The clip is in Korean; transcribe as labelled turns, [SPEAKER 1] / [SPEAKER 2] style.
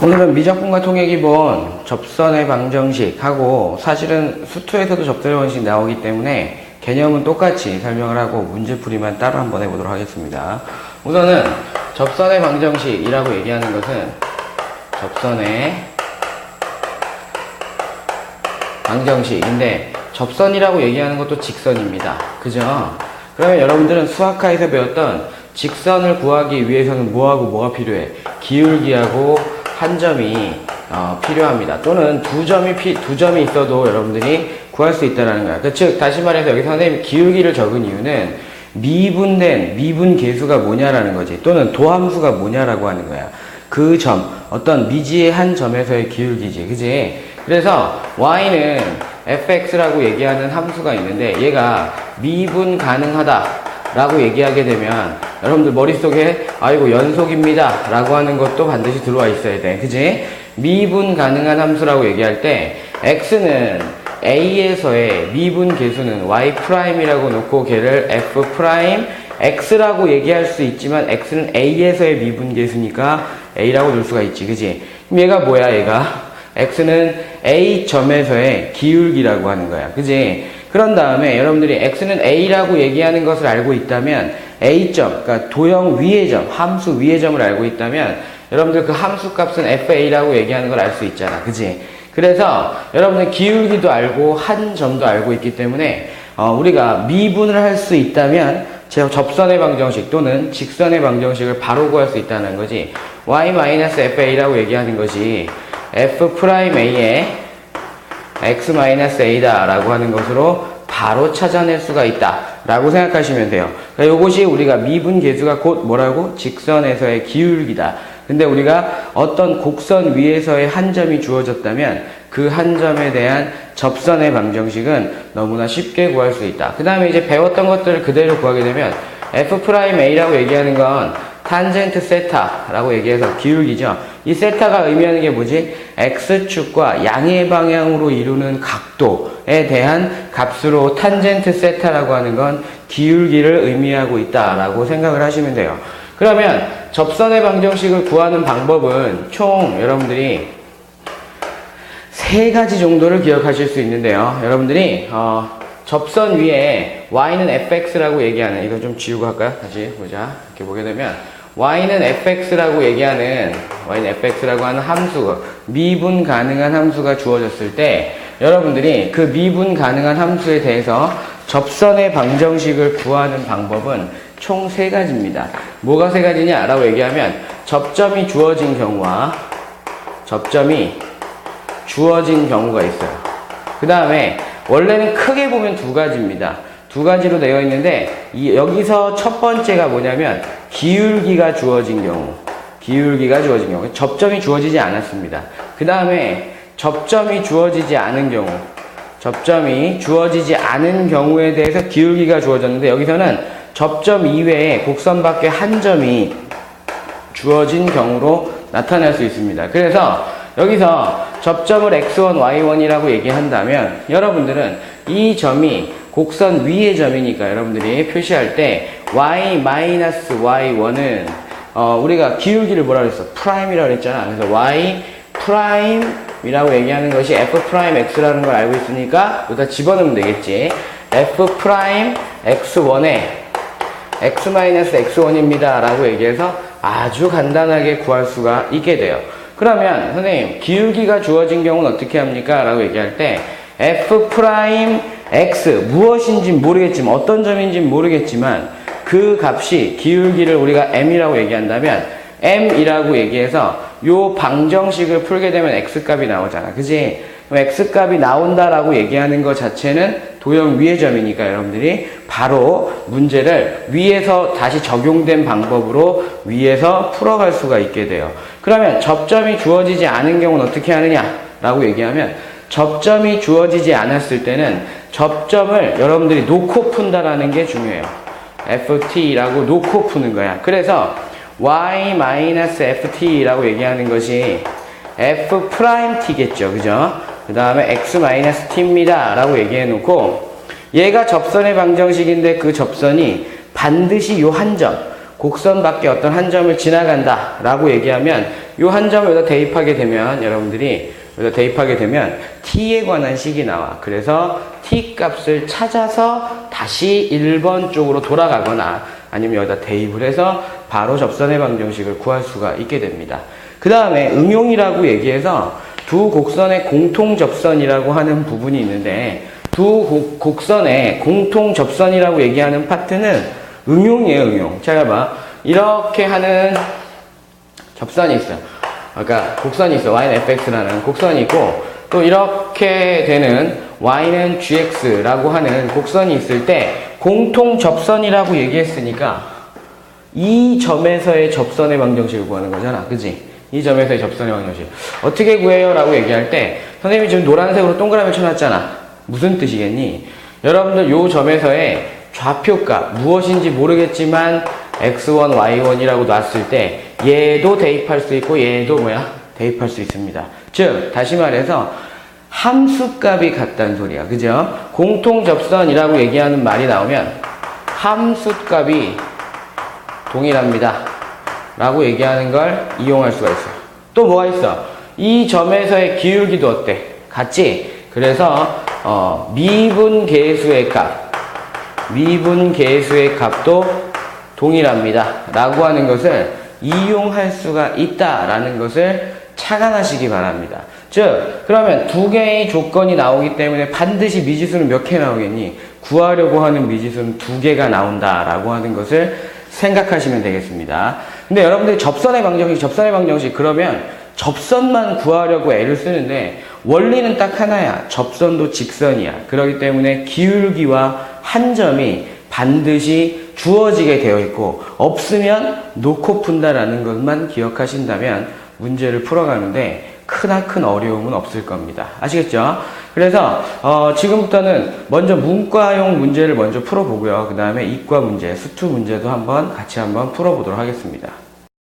[SPEAKER 1] 오늘은 미적분과 통의 기본 접선의 방정식하고 사실은 수투에서도 접선의 방정식 나오기 때문에 개념은 똑같이 설명을 하고 문제풀이만 따로 한번 해보도록 하겠습니다. 우선은 접선의 방정식이라고 얘기하는 것은 접선의 방정식인데 접선이라고 얘기하는 것도 직선입니다. 그죠? 그러면 여러분들은 수학과에서 배웠던 직선을 구하기 위해서는 뭐가 필요해? 기울기하고 한 점이 필요합니다. 또는 두 점이 있어도 여러분들이 구할 수 있다는 거야. 즉 다시 말해서 여기 선생님이 기울기를 적은 이유는 미분된 미분 계수가 뭐냐라는 거지. 또는 도함수가 뭐냐라고 하는 거야. 그 점, 어떤 미지의 한 점에서의 기울기지. 그지? 그래서 y는 fx라고 얘기하는 함수가 있는데 얘가 미분 가능하다 라고 얘기하게 되면 여러분들 머릿속에 아이고 연속입니다 라고 하는 것도 반드시 들어와 있어야 돼. 그지? 미분 가능한 함수라고 얘기할 때 x는 a에서의 미분 계수는 y'이라고 놓고 걔를 f'x라고 얘기할 수 있지만 x는 a에서의 미분 계수니까 a라고 놓을 수가 있지. 그지? 그럼 얘가 뭐야? 얘가 x는 a 점에서의 기울기라고 하는 거야. 그지? 그런 다음에 여러분들이 x는 a라고 얘기하는 것을 알고 있다면 a점, 그러니까 도형 위의 점, 함수 위의 점을 알고 있다면 여러분들 그 함수 값은 fa라고 얘기하는 걸 알 수 있잖아. 그지? 그래서 여러분들 기울기도 알고 한 점도 알고 있기 때문에 우리가 미분을 할 수 있다면 접선의 방정식 또는 직선의 방정식을 바로 구할 수 있다는 거지. y-fa라고 얘기하는 것이 f'a의 x-a다 라고 하는 것으로 바로 찾아낼 수가 있다 라고 생각하시면 돼요. 그러니까 이것이 우리가 미분 계수가 곧 뭐라고? 직선에서의 기울기다. 근데 우리가 어떤 곡선 위에서의 한 점이 주어졌다면 그 한 점에 대한 접선의 방정식은 너무나 쉽게 구할 수 있다. 그 다음에 이제 배웠던 것들을 그대로 구하게 되면 f'a라고 얘기하는 건 탄젠트 세타라고 얘기해서 기울기죠. 이 세타가 의미하는 게 뭐지? x축과 양의 방향으로 이루는 각도에 대한 값으로 탄젠트 세타라고 하는 건 기울기를 의미하고 있다라고 생각을 하시면 돼요. 그러면 접선의 방정식을 구하는 방법은 총 여러분들이 세 가지 정도를 기억하실 수 있는데요. 여러분들이 접선 위에 y는 fx라고 얘기하는, 이거 좀 지우고 할까요? 다시 보자. 이렇게 보게 되면 y는 fx라고 하는 함수, 미분 가능한 함수가 주어졌을 때 여러분들이 그 미분 가능한 함수에 대해서 접선의 방정식을 구하는 방법은 총 세 가지입니다. 뭐가 세 가지냐 라고 얘기하면 접점이 주어진 경우와 주어진 경우가 있어요. 그 다음에 원래는 크게 보면 두 가지입니다. 두 가지로 되어 있는데 여기서 첫 번째가 뭐냐면 기울기가 주어진 경우, 접점이 주어지지 않았습니다. 그 다음에 접점이 주어지지 않은 경우에 대해서 기울기가 주어졌는데 여기서는 접점 이외에 곡선 밖에 한 점이 주어진 경우로 나타날 수 있습니다. 그래서 여기서 접점을 x1, y1이라고 얘기한다면 여러분들은 이 점이 곡선 위의 점이니까 여러분들이 표시할 때 y-y1은 우리가 기울기를 뭐라 그랬어? 프라임이라고 그랬잖아. 그래서 y 프라임이라고 얘기하는 것이 f 프라임 x라는 걸 알고 있으니까 여기다 집어넣으면 되겠지. f 프라임 x1에 x-x1입니다 라고 얘기해서 아주 간단하게 구할 수가 있게 돼요. 그러면 선생님 기울기가 주어진 경우는 어떻게 합니까? 라고 얘기할 때 f 프라임 x 무엇인지 모르겠지만 어떤 점인지 모르겠지만 그 값이 기울기를 우리가 m이라고 얘기한다면 m이라고 얘기해서 요 방정식을 풀게 되면 x값이 나오잖아. 그지? 그럼 x값이 나온다라고 얘기하는 것 자체는 도형 위의 점이니까 여러분들이 바로 문제를 위에서 다시 적용된 방법으로 위에서 풀어갈 수가 있게 돼요. 그러면 접점이 주어지지 않은 경우는 어떻게 하느냐 라고 얘기하면 접점이 주어지지 않았을 때는 접점을 여러분들이 놓고 푼다라는 게 중요해요. ft라고 놓고 푸는 거야. 그래서 y-ft라고 얘기하는 것이 f't겠죠. 그죠? 그 다음에 x-t입니다 라고 얘기해 놓고 얘가 접선의 방정식인데 그 접선이 반드시 요 한 점, 곡선 밖에 어떤 한 점을 지나간다 라고 얘기하면 요 한 점을 여기다 대입하게 되면 여러분들이 여기다 대입하게 되면 t에 관한 식이 나와. 그래서 t 값을 찾아서 다시 1번 쪽으로 돌아가거나 아니면 여기다 대입을 해서 바로 접선의 방정식을 구할 수가 있게 됩니다. 그 다음에 응용이라고 얘기해서 두 곡선의 공통 접선이라고 하는 부분이 있는데 두 곡선의 공통 접선이라고 얘기하는 파트는 응용이에요, 응용. 자, 봐. 이렇게 하는 접선이 있어요. 그러니까 곡선이 있어. y는 fx라는 곡선이 있고 또 이렇게 되는 y는 gx라고 하는 곡선이 있을 때 공통 접선이라고 얘기했으니까 이 점에서의 접선의 방정식을 구하는 거잖아. 그지? 이 점에서의 접선의 방정식. 어떻게 구해요? 라고 얘기할 때 선생님이 지금 노란색으로 동그라미 쳐놨잖아. 무슨 뜻이겠니? 여러분들 요 점에서의 좌표값 무엇인지 모르겠지만 x1, y1이라고 놨을 때 얘도 대입할 수 있고 얘도 대입할 수 있습니다. 즉 다시 말해서 함수값이 같다는 소리야. 그죠? 공통접선이라고 얘기하는 말이 나오면 함수값이 동일합니다 라고 얘기하는 걸 이용할 수가 있어요. 또 뭐가 있어? 이 점에서의 기울기도 어때? 같지? 그래서 미분계수의 값도 동일합니다 라고 하는 것을 이용할 수가 있다라는 것을 착안하시기 바랍니다. 즉 그러면 두 개의 조건이 나오기 때문에 반드시 미지수는 몇 개 나오겠니? 구하려고 하는 미지수는 두 개가 나온다라고 하는 것을 생각하시면 되겠습니다. 근데 여러분들이 접선의 방정식 그러면 접선만 구하려고 애를 쓰는데 원리는 딱 하나야. 접선도 직선이야. 그렇기 때문에 기울기와 한 점이 반드시 주어지게 되어 있고 없으면 놓고 푼다라는 것만 기억하신다면 문제를 풀어가는데 크나큰 어려움은 없을 겁니다. 아시겠죠? 그래서 지금부터는 먼저 문과용 문제를 먼저 풀어보고요. 그 다음에 이과 문제, 수투 문제도 같이 한번 풀어보도록 하겠습니다.